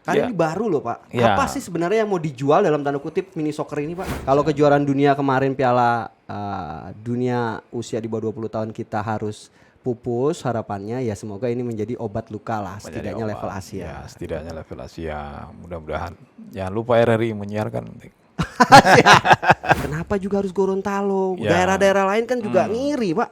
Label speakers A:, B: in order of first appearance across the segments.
A: Karena ini baru loh Pak.
B: Ya.
A: Apa sih sebenarnya yang mau dijual dalam tanda kutip mini soccer ini Pak? Kalau kejuaraan dunia kemarin Piala Dunia usia di bawah 20 tahun kita harus pupus, harapannya ya semoga ini menjadi obat luka lah, setidaknya level Asia.
B: Ya, setidaknya level Asia. Mudah-mudahan. Jangan lupa RRI menyiarkan.
A: Kenapa juga harus Gorontalo?
B: Ya.
A: Daerah-daerah lain kan juga ngiri Pak.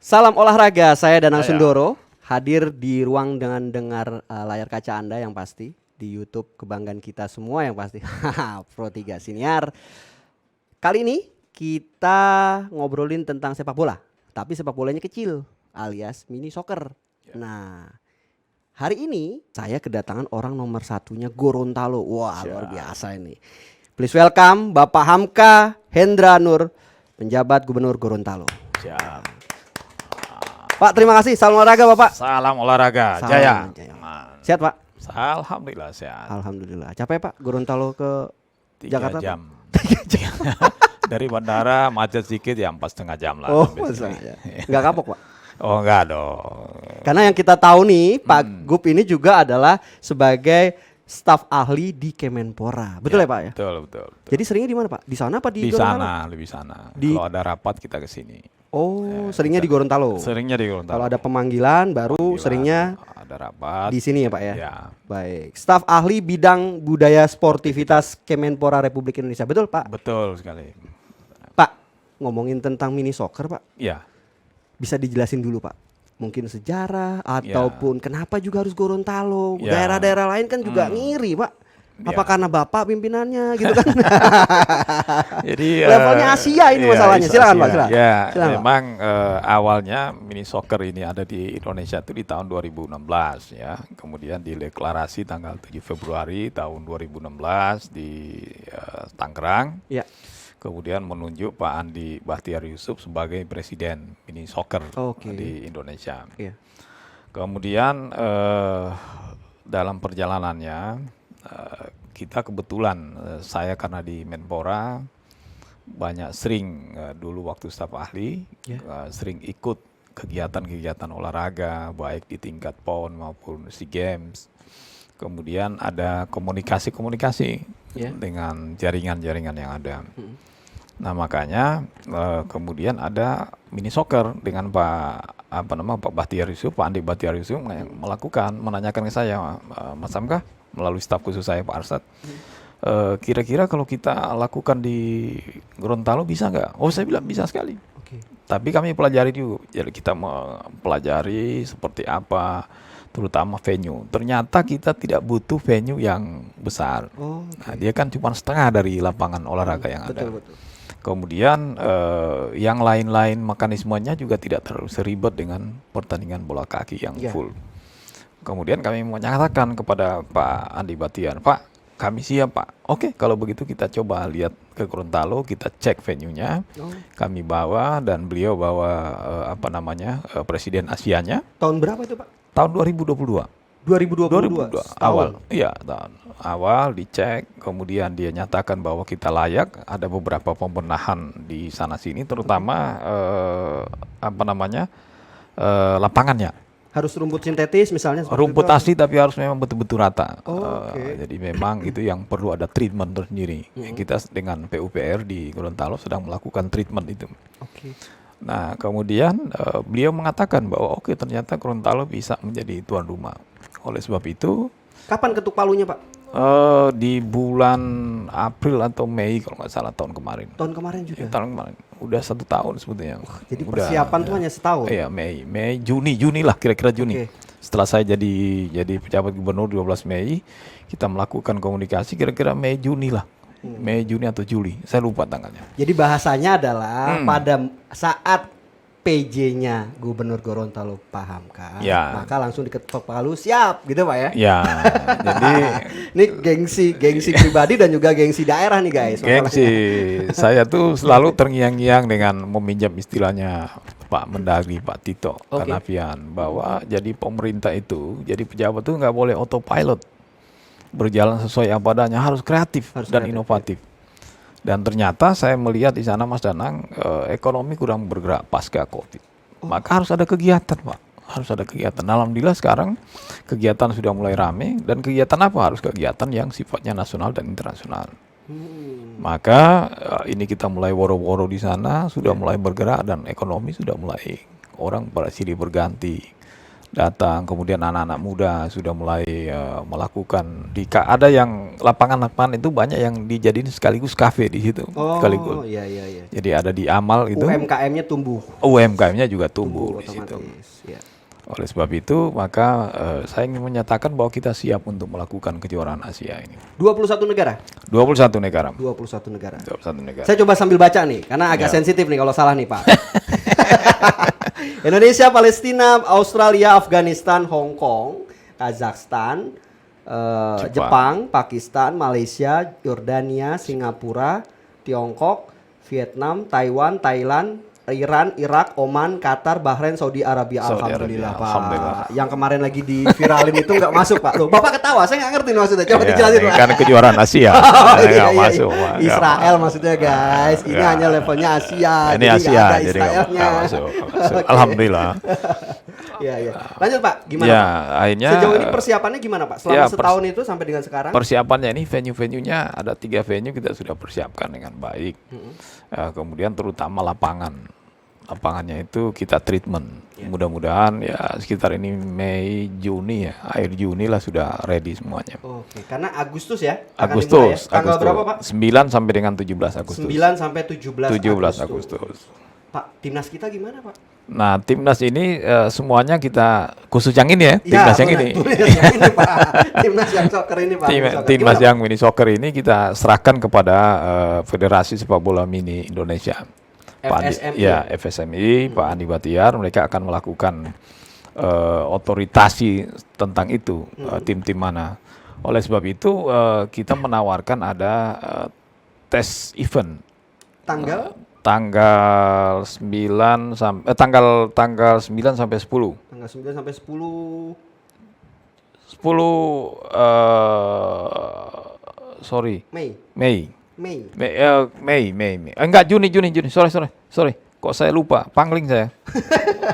A: Salam olahraga, saya Danang Sundoro, hadir di ruang dengan dengar layar kaca Anda yang pasti, di YouTube kebanggaan kita semua yang pasti, Pro 3 Siniar. Kali ini kita ngobrolin tentang sepak bola, tapi sepak bolanya kecil alias mini soccer. Nah, hari ini saya kedatangan orang nomor satunya Gorontalo. Wah, luar biasa ini. Please welcome Bapak Hamka Hendra Nur, penjabat Gubernur Gorontalo.
B: Siap.
A: Pak, terima kasih. Salam olahraga, Bapak.
B: Salam olahraga.
A: Salam
B: Jaya.
A: Jaya. Sehat, Pak?
B: Alhamdulillah sehat.
A: Alhamdulillah. Capek, Pak? Gorontalo ke
B: 3
A: Jakarta,
B: jam. Dari bandara macet sedikit ya 4,5 jam lah.
A: Oh,
B: sampai sini.
A: ya. Nggak kapok, Pak?
B: Oh enggak dong.
A: Karena yang kita tahu nih, Pak Gub ini juga adalah sebagai staf ahli di Kemenpora. Betul ya, Pak ya?
B: Betul.
A: Jadi seringnya di mana, Pak? Di sana apa di
B: Di
A: Gorontalo?
B: sana, lebih sana.
A: Di-
B: Kalau ada rapat kita ke sini.
A: Oh, seringnya di Gorontalo.
B: Seringnya di Gorontalo.
A: Kalau ada pemanggilan baru
B: Panggilan,
A: seringnya
B: ada rapat
A: di sini ya, Pak ya?
B: Ya.
A: Baik. Staf ahli bidang budaya sportivitas Kemenpora Republik Indonesia. Betul, Pak?
B: Betul sekali.
A: Pak, ngomongin tentang mini soccer, Pak.
B: Ya.
A: Bisa dijelasin dulu Pak, mungkin sejarah ataupun kenapa juga harus Gorontalo,
B: Ya.
A: daerah-daerah lain kan juga ngiri Pak. Apa
B: Ya.
A: karena Bapak pimpinannya gitu kan?
B: Jadi
A: Levelnya Asia ini masalahnya. Silakan, Pak, silakan.
B: Ya,
A: Silakan, Pak.
B: memang awalnya mini soccer ini ada di Indonesia itu di tahun 2016 ya. Kemudian dideklarasi tanggal 7 Februari tahun 2016 di Tangerang.
A: Ya.
B: Kemudian menunjuk Pak Andi Bahtiar Yusuf sebagai presiden mini soccer
A: Oke.
B: di Indonesia.
A: Iya.
B: Kemudian dalam perjalanannya kita kebetulan saya karena di Menpora banyak sering dulu waktu staf ahli sering ikut kegiatan-kegiatan olahraga baik di tingkat PON maupun SEA Games. Kemudian ada komunikasi dengan jaringan-jaringan yang ada. Nah makanya kemudian ada mini soccer dengan Pak Bahtiar Yusuf, Pak Andi Bahtiar Yusuf yang menanyakan ke saya, Mas Hamka melalui staf khusus saya Pak Arsad, kira-kira kalau kita lakukan di Gorontalo bisa nggak? Oh saya bilang bisa sekali.
A: Oke.
B: Tapi kami pelajari dulu, jadi kita mempelajari seperti apa, terutama venue. Ternyata kita tidak butuh venue yang besar.
A: Oh,
B: Nah, dia kan cuma setengah dari lapangan olahraga yang ada.
A: betul.
B: Kemudian yang lain-lain mekanismenya juga tidak terlalu seribet dengan pertandingan bola kaki yang full. Kemudian kami menyatakan kepada Pak Andi Bahtiar, Pak, kami siap Pak. Oke, kalau begitu kita coba lihat ke Gorontalo, kita cek venue-nya. Kami bawa dan beliau bawa Presiden Asianya.
A: Tahun berapa itu Pak?
B: Tahun 2022.
A: 2022.
B: Awal. Iya, tahun awal dicek, kemudian dia nyatakan bahwa kita layak. Ada beberapa pembenahan di sana sini, terutama lapangannya.
A: Harus rumput sintetis misalnya seperti
B: Rumput
A: itu.
B: asli tapi harus memang betul-betul rata.
A: Oke.
B: Jadi memang itu yang perlu ada treatment tersendiri. Kita dengan PUPR di Gorontalo sedang melakukan treatment itu.
A: Oke.
B: Nah kemudian beliau mengatakan bahwa oke, ternyata Gorontalo bisa menjadi tuan rumah. Oleh sebab itu
A: Kapan ketuk palunya Pak?
B: di bulan April atau Mei kalau nggak salah tahun kemarin.
A: Tahun kemarin juga.
B: Tahun kemarin. Udah 1 tahun sebetulnya.
A: Jadi persiapan tuh hanya setahun.
B: Iya, Mei, Juni lah, kira-kira Juni.
A: Oke.
B: Setelah saya jadi pejabat gubernur 12 Mei, kita melakukan komunikasi kira-kira Mei Juni lah. Mei Juni atau Juli, saya lupa tanggalnya.
A: Jadi bahasanya adalah pada saat PJ-nya Gubernur Gorontalo paham kan,
B: Ya.
A: maka langsung diketok palu siap gitu Pak ya.
B: Ya, jadi
A: Ini gengsi pribadi dan juga gengsi daerah nih guys.
B: gengsi saya tuh selalu terngiang-ngiang dengan meminjam istilahnya Pak Mendagri, Pak Tito
A: Oke.
B: Karnavian, bahwa jadi pemerintah itu, jadi pejabat tuh nggak boleh autopilot, berjalan sesuai apa adanya, harus kreatif
A: Harus
B: dan
A: kreatif,
B: inovatif. Dan ternyata saya melihat di sana Mas Danang, ekonomi kurang bergerak pasca COVID. Maka harus ada kegiatan Pak, harus ada kegiatan. Alhamdulillah sekarang kegiatan sudah mulai rame, dan kegiatan apa? Harus kegiatan yang sifatnya nasional dan internasional. Maka ini kita mulai woro-woro di sana, sudah mulai bergerak dan ekonomi sudah mulai, orang pada silih berganti datang, kemudian anak-anak muda sudah mulai melakukan ada yang lapangan-lapangan itu banyak yang dijadiin sekaligus kafe di situ. Sekaligus.
A: Iya.
B: Jadi ada di Amal itu
A: UMKM-nya tumbuh.
B: UMKM-nya juga tumbuh di situ.
A: Otomatis. Ya.
B: Oleh sebab itu, maka saya ingin menyatakan bahwa kita siap untuk melakukan kejuaraan Asia ini.
A: 21 negara.
B: 21 negara.
A: 21 negara.
B: 21 negara.
A: Saya coba sambil baca nih, karena agak
B: Ya.
A: sensitif nih kalau salah nih Pak. Indonesia, Palestina, Australia, Afghanistan, Hong Kong, Kazakhstan, Jepang, Pakistan, Malaysia, Yordania, Singapura, Tiongkok, Vietnam, Taiwan, Thailand, Iran, Irak, Oman, Qatar, Bahrain, Saudi Arabia.
B: Saudi
A: Alhamdulillah
B: Arabia,
A: Pak.
B: alhamdulillah.
A: Yang kemarin lagi di viralin itu nggak masuk Pak. Loh, Bapak ketawa, saya nggak ngerti nih maksudnya. Coba
B: Ya,
A: dijelasin
B: ini
A: Pak.
B: kan kejuaraan Asia.
A: Oh,
B: Nggak
A: iya.
B: masuk, Pak. Nggak
A: Israel
B: masuk.
A: maksudnya guys. Ini
B: Nggak.
A: hanya levelnya Asia.
B: Ini
A: jadi nggak
B: Asia,
A: ada
B: jadi nggak
A: Israelnya.
B: masuk.
A: Oke.
B: Alhamdulillah.
A: Iya. Lanjut Pak, gimana
B: Ya,
A: Pak?
B: akhirnya
A: Sejauh ini persiapannya gimana Pak? Selama
B: ya,
A: setahun itu sampai dengan sekarang?
B: persiapannya ini venue-venuenya ada 3 venue kita sudah persiapkan dengan baik. Kemudian terutama lapangannya itu kita treatment. Mudah-mudahan ya sekitar ini Mei Juni ya, akhir Juni lah sudah ready semuanya.
A: Oke, karena Agustus ya? akan dimulai ya? Tanggal berapa Pak?
B: 9 sampai dengan 17 Agustus.
A: 9 sampai 17
B: 17
A: Agustus.
B: Agustus.
A: Pak, timnas kita gimana Pak?
B: Nah, timnas ini semuanya kita khusus yang ini ya, timnas yang ini.
A: Timnas yang ini Pak. Timnas yang soccer ini Pak.
B: Timnas
A: Gimana,
B: yang mini soccer ini kita serahkan kepada Federasi Sepak Bola Mini Indonesia. Pak Andi,
A: FSMI.
B: ya FSMI, Pak Andi Batiar, mereka akan melakukan otoritasi tentang itu, tim-tim mana. Oleh sebab itu kita menawarkan ada tes event
A: Tanggal?
B: tanggal 9 sampai tanggal 9 sampai 10.
A: Tanggal 9 sampai 10
B: Sorry,
A: Mei.
B: Mei.
A: Mei.
B: Mei. Enggak, Juni. Sorry. Kok saya lupa, pangling saya.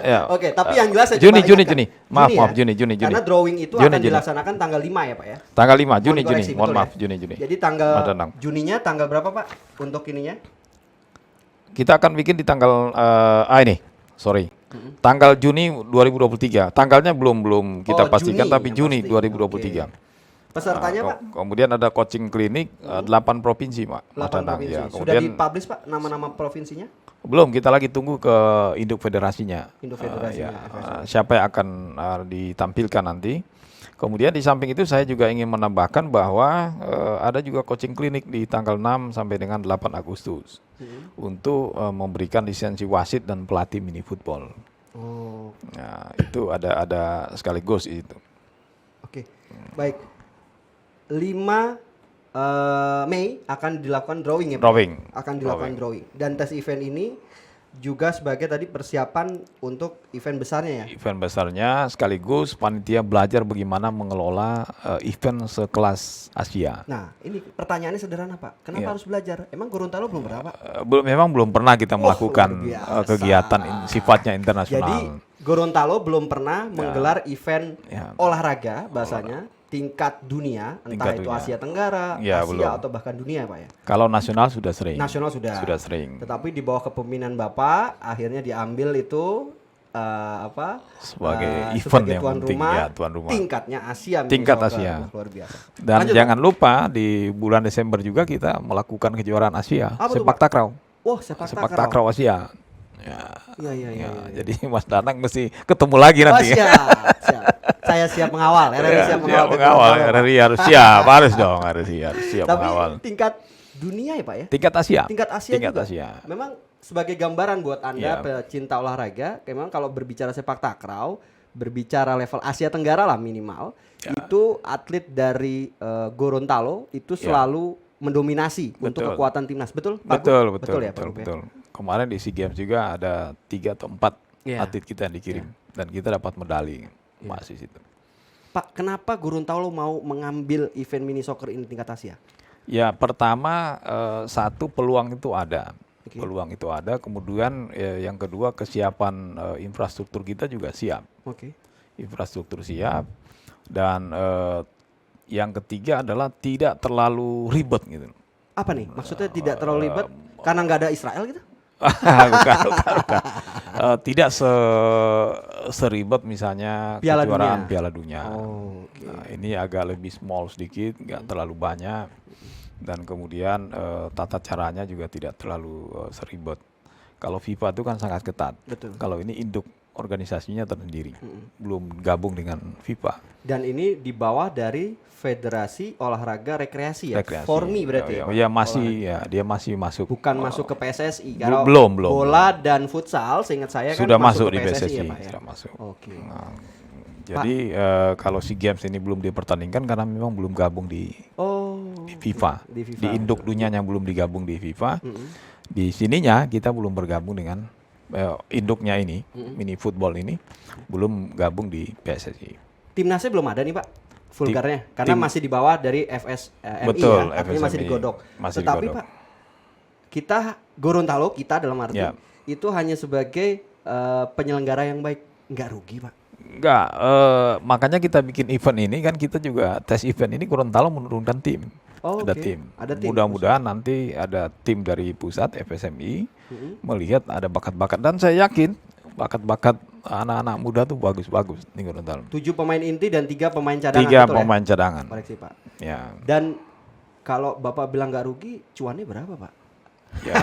B: Ya.
A: Oke, tapi yang jelas saya
B: Juni.
A: coba ingatkan.
B: Maaf,
A: ya?
B: Juni.
A: Karena drawing itu
B: Juni,
A: akan
B: Juni.
A: dilaksanakan tanggal 5 ya Pak ya?
B: Tanggal 5, Juni.
A: Dikoreksi,
B: Mohon
A: betul
B: maaf,
A: ya?
B: Juni.
A: Jadi tanggal
B: Madanang.
A: Juninya tanggal berapa Pak untuk ininya?
B: Kita akan bikin di tanggal ini. Sorry. Tanggal Juni 2023. Tanggalnya belum kita
A: Oh,
B: pastikan,
A: Juni
B: tapi
A: yang
B: Juni
A: pasti.
B: 2023.
A: Pesertanya Pak?
B: Kemudian ada coaching klinik 8 provinsi, Pak.
A: 8
B: Mas Danang.
A: provinsi.
B: Ya,
A: Sudah
B: kemudian
A: dipublish Pak nama-nama provinsinya?
B: belum, kita lagi tunggu ke induk federasinya.
A: Induk federasinya,
B: Siapa yang akan ditampilkan nanti. Kemudian di samping itu saya juga ingin menambahkan bahwa ada juga coaching klinik di tanggal 6 sampai dengan 8 Agustus untuk memberikan lisensi wasit dan pelatih mini football.
A: Oh,
B: Nah, itu ada sekaligus itu.
A: oke. Baik. 5 Mei akan dilakukan drawing ya Pak?
B: Drawing.
A: Akan dilakukan drawing. Dan tes event ini juga sebagai tadi persiapan untuk event besarnya ya?
B: Event besarnya sekaligus panitia belajar bagaimana mengelola event sekelas Asia.
A: Nah, ini pertanyaannya sederhana Pak. Kenapa
B: Iya.
A: harus belajar? Emang Gorontalo belum pernah Pak?
B: Memang belum pernah kita melakukan
A: luar biasa.
B: kegiatan sifatnya internasional.
A: Jadi Gorontalo belum pernah menggelar event
B: Ya.
A: olahraga bahasanya tingkat dunia, entah
B: Tingkat
A: itu
B: dunia.
A: Asia Tenggara,
B: Ya,
A: Asia
B: belum.
A: atau bahkan dunia Pak ya.
B: Kalau nasional sudah sering.
A: Nasional sudah.
B: Sudah sering.
A: Tetapi di bawah kepemimpinan Bapak akhirnya diambil itu
B: Sebagai event
A: sebagai
B: yang
A: tuan
B: penting,
A: rumah,
B: ya, tuan rumah.
A: tingkatnya Asia. mini
B: Tingkat
A: soccer.
B: Asia.
A: Wah, luar biasa.
B: Dan
A: Lanjut,
B: jangan lupa di bulan Desember juga kita melakukan kejuaraan Asia
A: Apa tuh,
B: sepak
A: Pak?
B: takraw.
A: Wah, sepak
B: Takraw Asia. Ya.
A: Iya.
B: Jadi Mas Danang mesti ketemu lagi
A: Oh,
B: nanti.
A: siap. Saya siap mengawal. RRI siap mengawal.
B: mengawal. RRI harus siap, harus dong, harus siap
A: Tapi
B: mengawal.
A: tingkat dunia ya Pak ya?
B: Tingkat Asia.
A: Tingkat Asia
B: Tingkat
A: juga.
B: Asia.
A: Memang sebagai gambaran buat Anda
B: Ya.
A: pecinta olahraga, memang kalau berbicara sepak takraw, berbicara level Asia Tenggara lah minimal, itu atlet dari Gorontalo itu selalu mendominasi untuk
B: Betul.
A: kekuatan timnas. Betul? Pak Gun?
B: Betul,
A: Ya, Pak Gun, ya?
B: betul. Kemarin di SEA Games juga ada 3 atau 4
A: Iya.
B: atlet kita yang dikirim dan kita dapat medali emas di situ.
A: Pak, kenapa Gorontalo mau mengambil event mini soccer ini tingkat Asia?
B: Ya, pertama satu peluang itu ada.
A: Oke.
B: Peluang itu ada, kemudian yang kedua kesiapan infrastruktur kita juga siap.
A: Oke.
B: Infrastruktur siap dan yang ketiga adalah tidak terlalu ribet gitu.
A: Apa nih? Maksudnya tidak terlalu ribet karena nggak ada Israel gitu?
B: bukan. Tidak seribet misalnya
A: Piala
B: kejuaraan
A: Dunia.
B: Piala Dunia.
A: Oh, oke.
B: Nah, ini agak lebih small sedikit, nggak terlalu banyak, dan kemudian tata caranya juga tidak terlalu seribet. Kalau FIFA itu kan sangat ketat.
A: Betul.
B: Kalau ini induk organisasinya tersendiri, belum gabung dengan FIFA.
A: Dan ini di bawah dari Federasi Olahraga Rekreasi ya?
B: Rekreasi.
A: Formi berarti ya? Pak?
B: Ya masih, ya dia masih masuk.
A: Bukan masuk ke PSSI.
B: Belum.
A: Bola dan futsal, seingat saya kan
B: Sudah masuk
A: ke
B: di PSSI,
A: ya, Pak, ya?
B: sudah masuk.
A: Oke.
B: Nah, jadi kalau SEA Games ini belum dipertandingkan karena memang belum gabung di
A: Oh.
B: FIFA,
A: Di FIFA.
B: di induk dunia yang belum digabung di FIFA. Di sininya kita belum bergabung dengan induknya ini, mini football ini belum gabung di PSSI.
A: Timnasnya belum ada nih Pak, vulgarnya, karena masih di bawah dari FSMI
B: Betul,
A: ya, artinya masih
B: FSMI.
A: digodok.
B: Masih
A: Tetapi
B: digodok.
A: Pak, kita Gorontalo kita dalam arti
B: Ya.
A: itu hanya sebagai penyelenggara yang baik, nggak rugi Pak.
B: Enggak, makanya kita bikin event ini kan kita juga tes event ini Gorontalo menurunkan tim.
A: Oh,
B: Ada
A: oke.
B: tim.
A: Ada tim
B: Mudah-mudahan nanti ada tim dari pusat FSMI melihat ada bakat-bakat dan saya yakin bakat-bakat anak-anak muda tuh bagus-bagus di Gorontalo.
A: 7 pemain inti dan 3 pemain cadangan.
B: 3
A: betul
B: pemain cadangan.
A: ya? Koreksi Pak.
B: Ya.
A: Dan kalau Bapak bilang nggak rugi, cuannya berapa Pak?
B: Ya,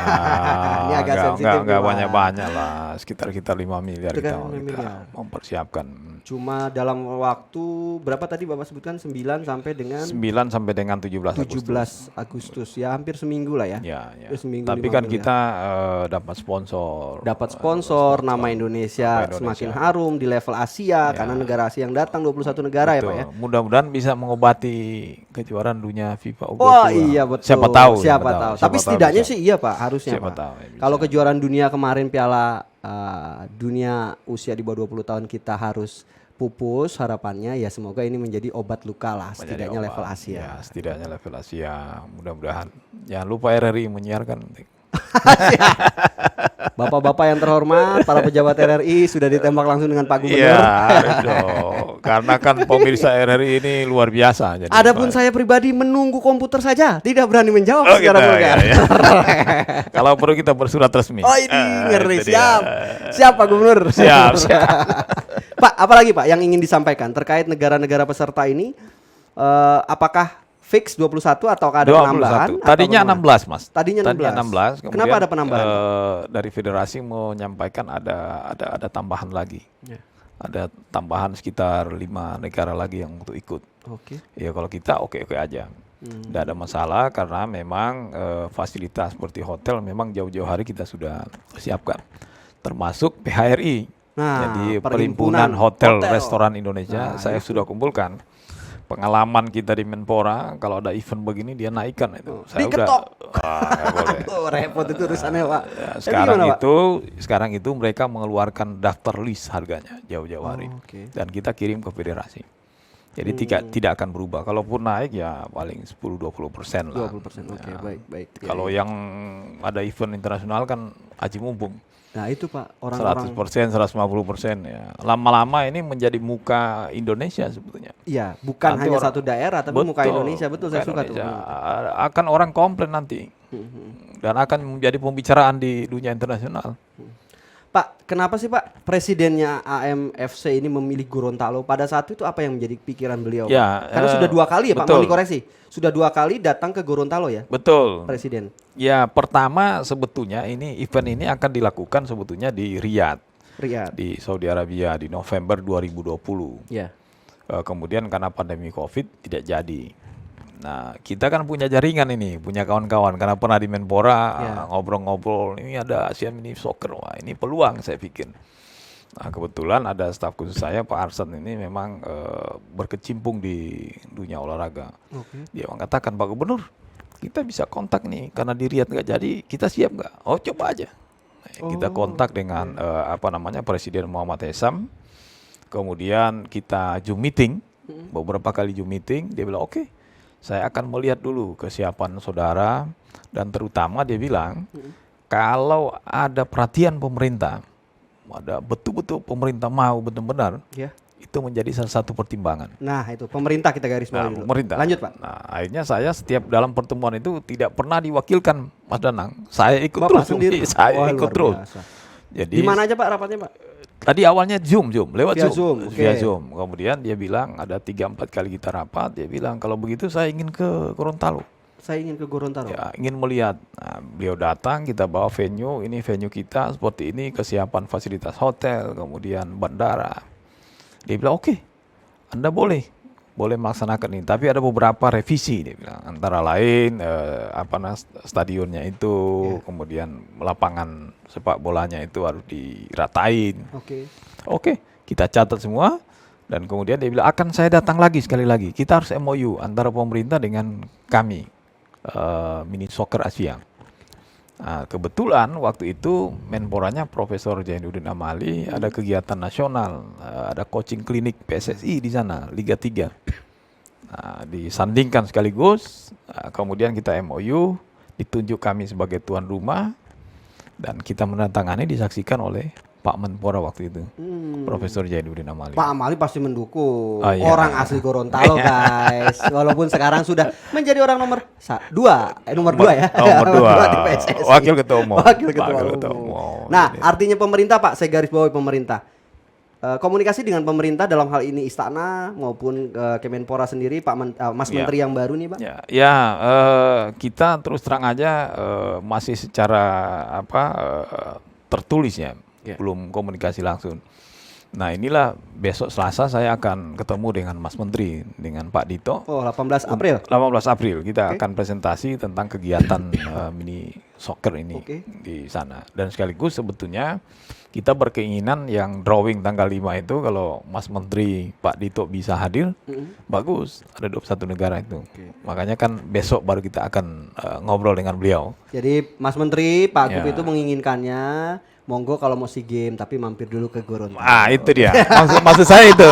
A: Ini agak sensitif nih,
B: enggak
A: Pak.
B: banyak-banyak lah, sekitar 5 miliar
A: Sekitar
B: kita,
A: 5 miliar.
B: mempersiapkan.
A: Cuma dalam waktu berapa tadi Bapak sebutkan 9 sampai dengan
B: 9 sampai dengan 17 Agustus.
A: 17 Agustus ya, hampir seminggu lah ya.
B: Ya.
A: Hampir seminggu,
B: Tapi
A: 5
B: kan
A: miliar.
B: kita dapat sponsor.
A: Dapat sponsor, nama Indonesia
B: Nama Indonesia.
A: semakin harum di level Asia karena negara Asia yang datang 21 negara ya Pak ya.
B: Betul. Mudah-mudahan bisa mengobati kejuaraan dunia FIFA U22.
A: Wah iya betul.
B: Siapa tahu.
A: Tapi setidaknya sih iya Pak, harusnya
B: Siapa
A: Pak.
B: tahu, ya, bisa.
A: Kalau kejuaraan dunia kemarin Piala dunia usia di bawah 20 tahun kita harus pupus, harapannya ya semoga ini menjadi obat luka lah setidaknya
B: Menjadi
A: level
B: obat.
A: Asia.
B: Ya, setidaknya level Asia. Mudah-mudahan. Jangan lupa RRI menyiarkan.
A: Bapak-bapak yang terhormat, para pejabat RRI sudah ditembak langsung dengan Pak Gubernur.
B: Iya, harus dong. Karena kan pemirsa RRI ini luar biasa. Jadi
A: Adapun saya pribadi menunggu komputer saja, tidak berani menjawab secara
B: gitu,
A: vulgar.
B: ya. Kalau perlu kita bersurat resmi.
A: Oh ini ngeri,
B: Itu dia.
A: siap. Siap Pak Gubernur.
B: Siap.
A: Pak, apalagi Pak yang ingin disampaikan terkait negara-negara peserta ini? Apakah fix 21 atau ada penambahan?
B: 21. Tadinya
A: atau bagaimana?
B: 16, Mas.
A: Tadinya 16.
B: Kemudian,
A: Kenapa ada penambahan?
B: Dari federasi menyampaikan ada tambahan lagi.
A: Ya.
B: Ada tambahan sekitar 5 negara lagi yang untuk ikut.
A: Oke.
B: Ya kalau kita oke-oke aja. Tidak ada masalah karena memang fasilitas seperti hotel memang jauh-jauh hari kita sudah siapkan. Termasuk PHRI.
A: Nah,
B: Jadi
A: Perhimpunan
B: Perhimpunan Hotel
A: Hotel.
B: Restoran Indonesia, saya sudah kumpulkan pengalaman kita di Menpora. Kalau ada event begini dia naikkan itu. Saya
A: Diketok.
B: nggak boleh.
A: Oh, repot itu urusannya Pak.
B: Ya,
A: Jadi
B: sekarang
A: gimana, Pak?
B: sekarang itu mereka mengeluarkan daftar list harganya jauh-jauh hari,
A: oke.
B: dan kita kirim ke federasi. Jadi tidak akan berubah. Kalaupun naik ya paling 10-20% lah.
A: 20%. Oke, baik. Ya,
B: Kalau
A: ya.
B: yang ada event internasional kan aji mumpung.
A: Nah, itu Pak, orang-orang
B: 100%, 150% ya. Lama-lama ini menjadi muka Indonesia sebetulnya.
A: iya, bukan
B: Nanti
A: hanya
B: orang-
A: satu daerah tapi muka Indonesia. Betul, saya suka tuh.
B: Indonesia. Akan orang komplain nanti. Dan akan menjadi pembicaraan di dunia internasional.
A: Pak, kenapa sih Pak presidennya AMFC ini memilih Gorontalo? Pada saat itu apa yang menjadi pikiran beliau?
B: Ya,
A: Pak? Karena sudah 2 kali ya Pak,
B: betul.
A: mau dikoreksi. Sudah 2 kali datang ke Gorontalo ya,
B: Betul.
A: Presiden.
B: Ya, pertama sebetulnya event ini akan dilakukan sebetulnya di Riyadh,
A: Riyadh.
B: di Saudi Arabia di November 2020.
A: Ya.
B: Kemudian karena pandemi Covid tidak jadi. Nah, kita kan punya jaringan ini, punya kawan-kawan karena pernah di Menpora
A: Ya.
B: ngobrol-ngobrol, ini ada Asian Mini Soccer, wah ini peluang saya pikir. Nah, kebetulan ada staf khusus saya Pak Arsan ini memang berkecimpung di dunia olahraga.
A: Oke.
B: Dia mengatakan, Pak Gubernur, kita bisa kontak nih karena di Riyadh nggak jadi, kita siap nggak? Oh coba aja. Kita kontak dengan Presiden Muhammad Hesam. Kemudian kita Zoom meeting, beberapa kali Zoom meeting. Dia bilang oke, saya akan melihat dulu kesiapan saudara, dan terutama dia bilang kalau ada perhatian pemerintah, ada betul-betul pemerintah mau benar-benar,
A: Ya.
B: itu menjadi salah satu pertimbangan.
A: Nah itu pemerintah kita garis bawahi dulu.
B: Pemerintah.
A: Lanjut Pak.
B: Nah, akhirnya saya setiap dalam pertemuan itu tidak pernah diwakilkan Mas Danang. Saya ikut
A: Bapak
B: terus.
A: sendiri?
B: Saya
A: Wah,
B: ikut
A: luar
B: terus.
A: biasa.
B: Jadi
A: Di mana aja Pak rapatnya Pak?
B: tadi awalnya Zoom lewat
A: Via
B: Zoom.
A: Zoom, oke.
B: Via Zoom. Kemudian dia bilang ada 3-4 kali kita rapat, dia bilang kalau begitu saya ingin ke Gorontalo.
A: Saya ingin ke Gorontalo.
B: Ya, ingin melihat. Nah, beliau datang, kita bawa venue, ini venue kita seperti ini, kesiapan fasilitas hotel, kemudian bandara. Dia bilang oke, Anda boleh melaksanakan ini, tapi ada beberapa revisi dia bilang. Antara lain stadionnya itu, kemudian lapangan sepak bolanya itu harus diratain.
A: Oke.
B: Oke, kita catat semua, dan kemudian dia bilang akan saya datang lagi sekali lagi. Kita harus MOU antara pemerintah dengan kami, Mini Soccer Asia. Nah, kebetulan waktu itu Menporanya Profesor Zainuddin Amali, ada kegiatan nasional, ada coaching klinik PSSI di sana, Liga 3. Nah, disandingkan sekaligus, kemudian kita MOU, ditunjuk kami sebagai tuan rumah, dan kita menandatangani disaksikan oleh Pak Menpora waktu itu, Profesor Zainuddin Amali.
A: Pak Amali pasti mendukung.
B: Oh, iya.
A: Orang asli Gorontalo guys. Walaupun sekarang sudah menjadi orang nomor 2 ya.
B: Nomor 2,
A: di PSSI.
B: Wakil Ketua Umum.
A: Wakil Ketua
B: Wakil Ketua
A: Umum.
B: Umum.
A: Nah,
B: Jadi,
A: artinya pemerintah Pak, saya garis bawahi pemerintah. Komunikasi dengan pemerintah dalam hal ini istana maupun Kemenpora sendiri, Mas
B: Ya.
A: Menteri yang baru nih Pak.
B: Kita terus terang aja masih secara tertulis ya, belum komunikasi langsung. Nah, inilah besok Selasa saya akan ketemu dengan Mas Menteri, dengan Pak Dito.
A: Oh, 18 April.
B: 18 April kita
A: Oke.
B: akan presentasi tentang kegiatan mini soccer ini
A: Oke.
B: di sana. Dan sekaligus sebetulnya kita berkeinginan yang drawing tanggal 5 itu kalau Mas Menteri Pak Dito bisa hadir, bagus. Ada 21 negara itu. Makanya kan besok baru kita akan ngobrol dengan beliau.
A: Jadi Mas Menteri, Pak Gup
B: Ya.
A: itu menginginkannya monggo kalau mau SEA Games tapi mampir dulu ke Gorontalo.
B: Itu dia. Maksud saya itu.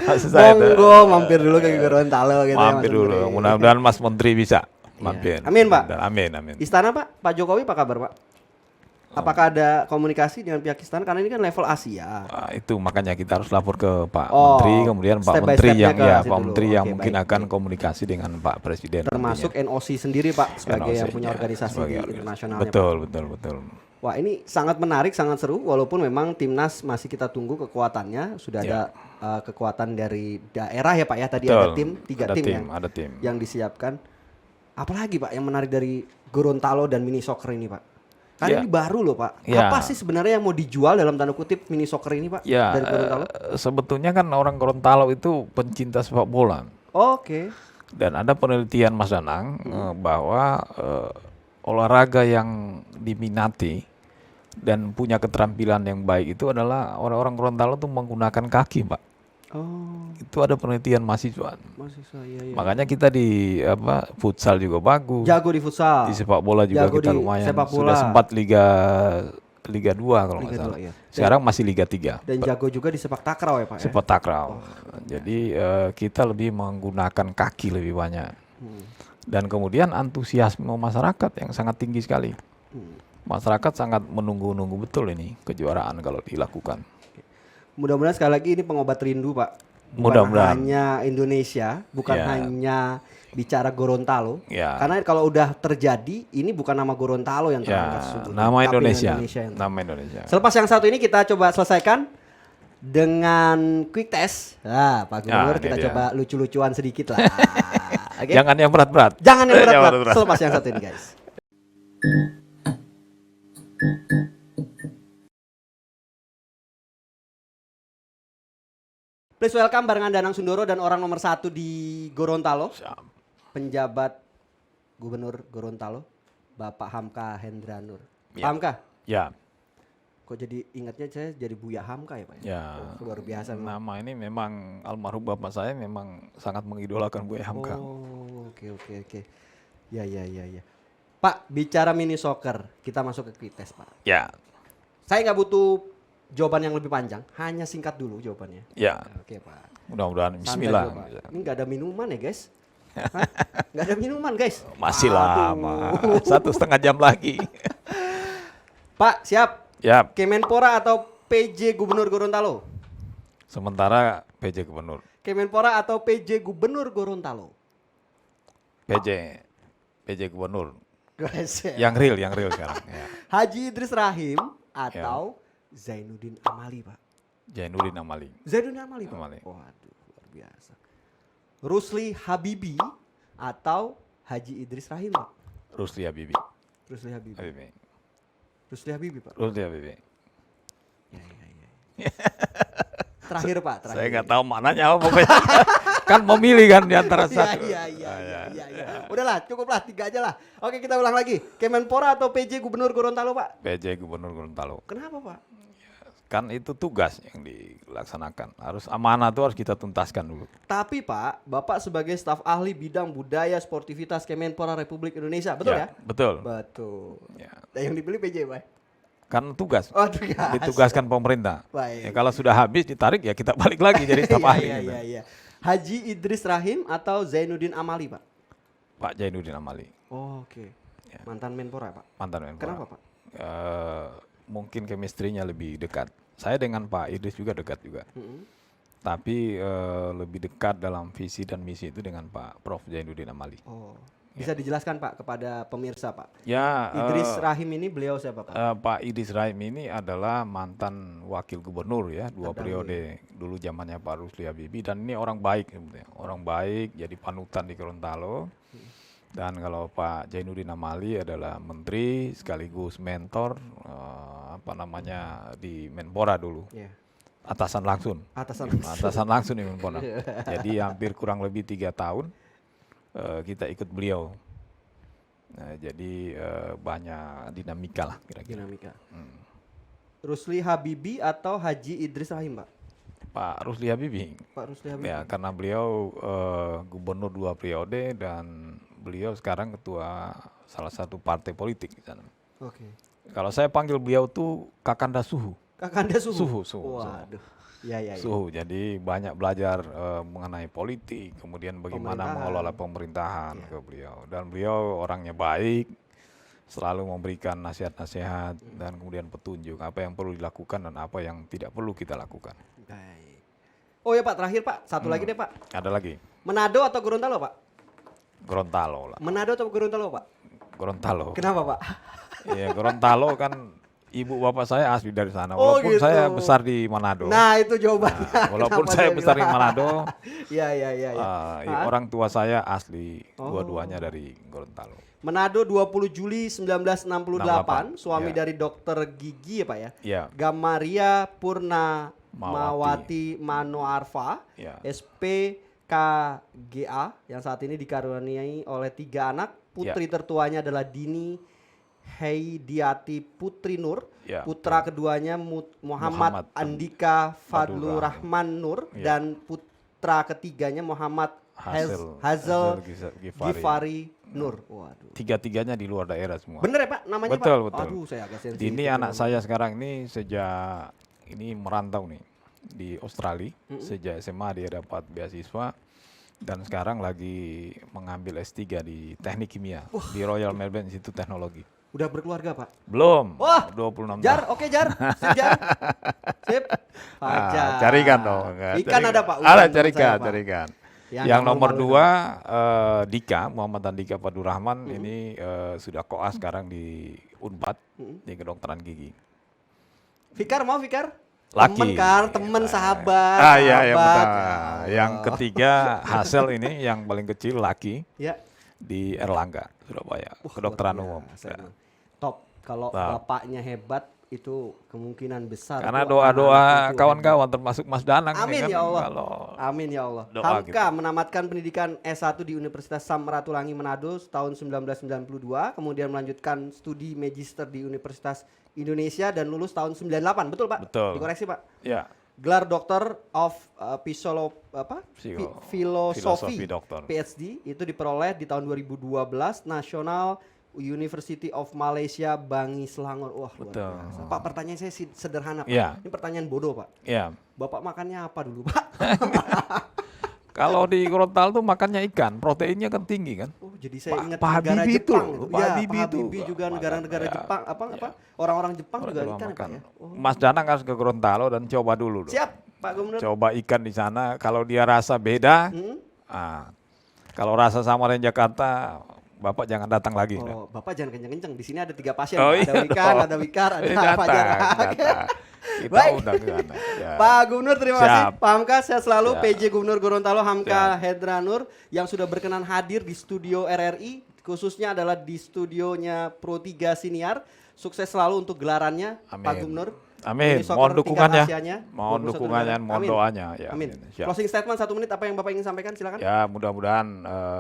B: Maksud saya itu.
A: Monggo mampir dulu ke Gorontalo gitu ya, Mas
B: Mampir dulu.
A: Menteri.
B: Mudah-mudahan Mas Menteri bisa mampir.
A: Amin, Pak.
B: Dan amin.
A: Istana Pak Jokowi apa kabar Pak? Apakah ada komunikasi dengan pihak istana karena ini kan level Asia?
B: Itu makanya kita harus lapor ke Pak
A: Oh,
B: Menteri, kemudian Pak
A: step by
B: Menteri
A: stepnya
B: yang
A: ke situ
B: Pak
A: dulu.
B: Menteri yang
A: Oke,
B: mungkin
A: baik,
B: akan
A: baik.
B: komunikasi dengan Pak Presiden.
A: Termasuk
B: nantinya.
A: NOC sendiri Pak sebagai yang
B: NOC-nya,
A: punya organisasi
B: sebagai
A: internasionalnya.
B: Betul.
A: Pak. Wah ini sangat menarik, sangat seru walaupun memang timnas masih kita tunggu kekuatannya. Sudah ada kekuatan dari daerah ya Pak ya, tadi ada
B: Betul.
A: tiga
B: Ada
A: tim
B: ada tim.
A: yang disiapkan. Apalagi Pak yang menarik dari Gorontalo dan mini soccer ini Pak? Karena
B: Ya.
A: ini baru loh Pak.
B: Ya.
A: Apa sih sebenarnya yang mau dijual dalam tanda kutip mini soccer ini Pak
B: Ya,
A: dari Gorontalo?
B: sebetulnya kan orang Gorontalo itu pencinta sepak bola.
A: Oke.
B: Dan ada penelitian Mas Danang bahwa olahraga yang diminati dan punya keterampilan yang baik itu adalah orang-orang Gorontalo tuh menggunakan kaki, Pak.
A: Oh,
B: Itu ada penelitian mahasiswa.
A: masih saya ya.
B: Makanya kita di futsal juga bagus.
A: Jago di futsal.
B: Di sepak bola juga
A: Jago
B: kita
A: di
B: lumayan.
A: sepak bola.
B: Sudah sempat Liga 2 kalau nggak
A: Liga
B: salah.
A: 2, iya.
B: Sekarang masih Liga 3.
A: Dan jago juga di sepak takraw ya Pak ya?
B: Sepak takraw. Jadi kita lebih menggunakan kaki lebih banyak. Dan kemudian antusiasme masyarakat yang sangat tinggi sekali. Masyarakat sangat menunggu-nunggu betul ini kejuaraan kalau dilakukan.
A: Mudah-mudahan sekali lagi ini pengobat rindu Pak. Bukan
B: Mudah-mudahan.
A: hanya Indonesia, bukan
B: Ya.
A: hanya bicara Gorontalo.
B: Ya.
A: Karena kalau udah terjadi, ini bukan nama Gorontalo yang terangkat
B: Ya,
A: sesungguhnya,
B: nama
A: tapi
B: Indonesia.
A: yang
B: Nama Indonesia.
A: Selepas yang satu ini kita coba selesaikan dengan quick test. Nah, Pak Gubernur
B: ini
A: kita
B: dia.
A: coba lucu-lucuan sedikit lah. Oke?
B: Jangan yang berat-berat.
A: Jangan yang
B: Jangan
A: berat-berat. Selepas yang satu ini guys. Please welcome barengan Danang Sundoro dan orang nomor 1 di Gorontalo.
B: Siap.
A: penjabat Gubernur Gorontalo, Bapak Hamka Hendranur.
B: Ya.
A: Hamka,
B: Ya,
A: kok jadi ingatnya saya jadi Buya Hamka ya Pak?
B: ya.
A: Oh, luar biasa memang.
B: Nama ini memang almarhum bapak saya memang sangat mengidolakan Buya Hamka.
A: Oh, oke. Ya. Pak, bicara mini soccer, kita masuk ke Krites Pak.
B: Ya,
A: Saya nggak butuh jawaban yang lebih panjang, hanya singkat dulu jawabannya.
B: ya.
A: Oke Pak.
B: Mudah-mudahan
A: Santai
B: Bismillah.
A: dulu, Pak. Ini nggak ada minuman ya guys? Hah? Nggak ada minuman guys?
B: Masih lama.
A: Aduh.
B: 1,5 jam lagi.
A: Pak, siap?
B: Ya,
A: Kemenpora atau PJ Gubernur Gorontalo?
B: sementara PJ Gubernur.
A: Kemenpora atau PJ Gubernur Gorontalo?
B: PJ Gubernur.
A: Guys,
B: Yang real sekarang. Ya.
A: Haji Idris Rahim atau Zainuddin Amali, Pak?
B: Jainuddin Amali.
A: Zainuddin Amali, Pak?
B: Amali.
A: Waduh, luar biasa. Rusli Habibi atau Haji Idris Rahim, Pak?
B: Rusli Habibie.
A: Rusli Habibi.
B: Habibie.
A: Rusli Habibi, Pak?
B: Rusli Habibie.
A: Ya. Terakhir, Pak. Terakhir.
B: Saya nggak tahu maknanya apa pokoknya. Kan memilih kan di antara satu.
A: Iya. Udahlah, cukuplah 3 aja lah. Oke, kita ulang lagi. Kemenpora atau PJ Gubernur Gorontalo, Pak?
B: PJ Gubernur Gorontalo.
A: Kenapa, Pak?
B: Kan itu tugas yang dilaksanakan. Harus amanah itu harus kita tuntaskan dulu.
A: Tapi Pak, Bapak sebagai staf ahli bidang budaya sportivitas Kemenpora Republik Indonesia, betul ya?
B: Betul.
A: Betul.
B: Ya.
A: Nah, yang dipilih PJ, Pak?
B: Kan tugas.
A: Oh, tugas.
B: Ditugaskan pemerintah.
A: Baik.
B: Ya, kalau sudah habis ditarik ya kita balik lagi jadi staf ahli. gitu.
A: Iya. Haji Idris Rahim atau Zainuddin Amali, Pak?
B: Pak Jainuddin Amali.
A: Oh, oke.
B: Ya.
A: Mantan Menpora, Pak?
B: Mantan Menpora.
A: Kenapa, Pak?
B: Mungkin chemistry-nya lebih dekat. Saya dengan Pak Idris juga dekat juga. Tapi lebih dekat dalam visi dan misi itu dengan Pak Prof Jainuddin Amali.
A: Oh. Bisa dijelaskan, Pak, kepada pemirsa, Pak?
B: Ya,
A: Idris Rahim ini beliau siapa, Pak?
B: Pak Idris Rahim ini adalah mantan wakil gubernur ya, 2 periode. Dulu zamannya Pak Rusli Habibie dan ini orang baik sebetulnya. Orang baik, jadi panutan di Gorontalo. Dan kalau Pak Jainuddin Amali adalah menteri sekaligus mentor di Menpora dulu.
A: Iya.
B: Atasan langsung. Atasan langsung di Menpora. Jadi hampir kurang lebih 3 tahun kita ikut beliau. Nah, jadi banyak dinamika lah kira-kira.
A: Dinamika. Rusli Habibi atau Haji Idris Rahim, Pak?
B: Pak Rusli Habibie.
A: Pak Rusli Habibi.
B: Ya, karena beliau gubernur 2 periode dan beliau sekarang ketua salah satu partai politik di sana.
A: Oke.
B: Kalau saya panggil beliau tuh Kakanda Suhu.
A: Kakanda Suhu.
B: Suhu.
A: Waduh. Iya.
B: Suhu. Jadi banyak belajar mengenai politik, kemudian bagaimana mengelola pemerintahan ke beliau. Dan beliau orangnya baik, selalu memberikan nasihat-nasihat dan kemudian petunjuk apa yang perlu dilakukan dan apa yang tidak perlu kita lakukan.
A: Baik. Oh ya Pak, terakhir Pak, satu lagi deh Pak.
B: Ada lagi?
A: Manado atau Gorontalo, Pak?
B: Gorontalo lah.
A: Manado atau Gorontalo, Pak?
B: Gorontalo.
A: Kenapa, Pak?
B: Iya, Gorontalo kan ibu bapak saya asli dari sana.
A: Oh,
B: Walaupun
A: gitu.
B: saya besar di Manado.
A: Nah, itu jawabannya.
B: Walaupun
A: Kenapa
B: saya
A: dia
B: besar di
A: bilang?
B: Manado,
A: Iya.
B: orang tua saya asli
A: Oh.
B: dua-duanya dari Gorontalo.
A: Manado 20 Juli 1968, suami
B: ya.
A: dari dokter gigi ya Pak ya?
B: Iya.
A: Gamaria Purnamawati Manoarfa,
B: Ya.
A: SPKGA, yang saat ini dikaruniai oleh 3 anak. Putri tertuanya adalah Dini Heidiati Putri Nur,
B: Ya,
A: putra keduanya Muhammad Andika Fadlur Rahman Nur, dan putra ketiganya Muhammad Hazel Gifari Nur. Waduh.
B: 3-3-nya di luar daerah semua.
A: Bener ya Pak namanya
B: Betul,
A: Pak?
B: betul.
A: Aduh saya agak sensitif.
B: Ini anak saya sekarang ini sejak ini merantau nih di Australia. Sejak SMA dia dapat beasiswa dan sekarang lagi mengambil S3 di Teknik Kimia di Royal Melbourne Institute Teknologi.
A: Udah berkeluarga Pak?
B: Belum.
A: Wah,
B: 26
A: Jar,
B: tahun.
A: oke Jar. Sip Jar. Sip. Fajar.
B: Carikan dong.
A: Ikan ada Pak.
B: Ada
A: Udah
B: carikan,
A: saya, Pak.
B: carikan.
A: Yang
B: Yang nomor
A: malu-malu
B: 2 Dika, Muhammad Andika Fadlur Rahman ini sudah koas sekarang di Unpad di kedokteran gigi.
A: Fikar mau Fikar?
B: Laki.
A: Temen kan, temen sahabat.
B: Iya,
A: sahabat.
B: betul.
A: Ya
B: Yang
A: Allah.
B: ketiga Hasil ini yang paling kecil laki
A: Ya.
B: di Erlangga, Surabaya, kedokteran umum.
A: biasa
B: Ya.
A: emang. Top. Kalau
B: Top.
A: bapaknya hebat, itu kemungkinan besar.
B: Karena
A: itu
B: doa-doa
A: anak-anak itu
B: kawan-kawan termasuk Mas Danang
A: Amin
B: ini kan
A: ya Allah.
B: kalau
A: Amin ya Allah.
B: doa
A: Hamka
B: gitu.
A: menamatkan pendidikan S1 di Universitas Samratulangi Manado tahun 1992, kemudian melanjutkan studi magister di Universitas Indonesia dan lulus tahun 98. Betul, Pak?
B: Betul.
A: Dikoreksi, Pak.
B: ya
A: Gelar Doctor of
B: Filosofi
A: Filosofi
B: doktor.
A: PhD itu diperoleh di tahun 2012 National University of Malaysia Bangi Selangor. Wah, luar
B: Betul.
A: biasa. Pak, pertanyaan saya sederhana, Pak.
B: Iya.
A: Ini pertanyaan bodoh, Pak.
B: Ya.
A: Bapak makannya apa dulu, Pak?
B: Kalau di Gorontalo tuh makannya ikan, proteinnya kan tinggi kan.
A: Oh, jadi saya ingat
B: Pak
A: negara
B: Habibie
A: Jepang
B: tuh,
A: itu.
B: Pak
A: Ya,
B: Habibie
A: Pak
B: itu.
A: Habibie juga
B: Makan,
A: negara-negara
B: ya.
A: Jepang orang-orang Jepang juga
B: Orang
A: ikan ya, Pak
B: makan.
A: ya. Oh.
B: Mas Danang harus ke Gorontalo dan coba dulu.
A: Siap, Pak Gubernur.
B: Coba ikan di sana, kalau dia rasa beda,
A: Hmm?
B: kalau rasa sama dengan Jakarta, Bapak jangan datang lagi. dah.
A: Oh, Bapak jangan kenceng-kenceng. Di sini ada 3 pasien.
B: Oh,
A: Pak. Ada
B: iya
A: Wikar,
B: dong.
A: ada Wikar, ada
B: Datang,
A: Fajar.
B: datang. Kita
A: Baik.
B: undang ke sana. Ya.
A: Pak Gubernur, terima kasih.
B: Siap.
A: Pak Hamka, saya selalu
B: Siap.
A: PJ Gubernur Gorontalo Hamka
B: Siap.
A: Hedranur yang sudah berkenan hadir di studio RRI, khususnya adalah di studionya Pro 3 Siniar. Sukses selalu untuk gelarannya,
B: Amin.
A: Pak Gubernur.
B: Amin.
A: Ini soccer
B: Mohon
A: tingkat
B: dukungannya.
A: Asianya,
B: Mohon
A: 21
B: dukungannya,
A: negara.
B: mohon
A: Amin.
B: doanya. Ya,
A: Amin.
B: Siap.
A: Closing statement 1 menit, apa yang Bapak ingin sampaikan? Silakan.
B: Ya, mudah-mudahan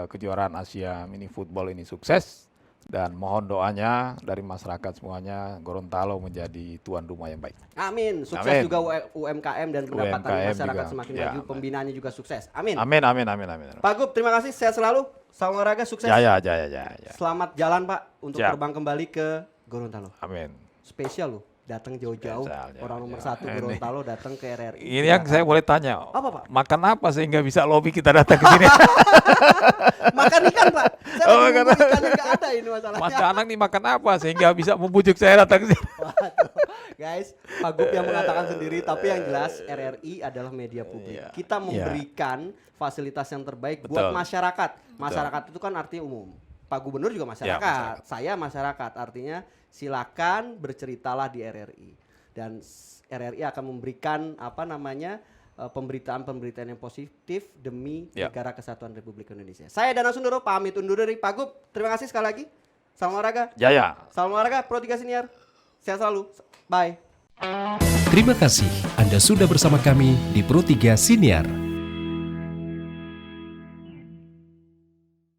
B: kejuaraan Asia Mini Football ini sukses dan mohon doanya dari masyarakat semuanya Gorontalo menjadi tuan rumah yang baik.
A: Amin. Sukses
B: Amin.
A: juga UMKM dan pendapatan
B: UMKM
A: masyarakat
B: juga.
A: semakin
B: Ya,
A: maju, pembinaannya juga sukses. Amin.
B: Amin, amin, amin, amin.
A: Pak Gub, terima kasih. Sehat selalu. Salam olahraga, sukses.
B: Jaya, jaya, jaya, jaya.
A: Selamat jalan, Pak, untuk
B: Siap.
A: terbang kembali ke Gorontalo.
B: Amin.
A: Spesial loh, datang jauh-jauh.
B: Spesial, ya,
A: Orang nomor
B: ya.
A: 1
B: Ini.
A: Gorontalo datang ke RRI.
B: Ini yang saya boleh tanya.
A: Apa, Pak?
B: Makan apa sehingga bisa lobby kita datang ke sini?
A: Makan ikan, Pak. Saya
B: Oh,
A: lagi
B: makan.
A: nunggu ikannya nggak ada ini masalahnya.
B: Mas Danang nih makan apa sehingga bisa membujuk saya datang ke sini?
A: Waduh. Guys, Pak Gub yang mengatakan sendiri, tapi yang jelas RRI adalah media publik.
B: Iya.
A: Kita memberikan fasilitas yang terbaik buat
B: Betul.
A: masyarakat. Masyarakat itu kan artinya umum. Pak Gubernur juga masyarakat.
B: masyarakat.
A: Saya masyarakat. Artinya silakan berceritalah di RRI. Dan RRI akan memberikan pemberitaan-pemberitaan yang positif demi
B: Ya.
A: negara kesatuan Republik Indonesia. Saya Danang Sundoro pamit undur diri. Pak Gub, terima kasih sekali lagi. Salam olahraga.
B: Jaya.
A: Salam olahraga Pro 3 Siniar. Sehat selalu. Bye.
C: Terima kasih Anda sudah bersama kami di Pro 3 Siniar.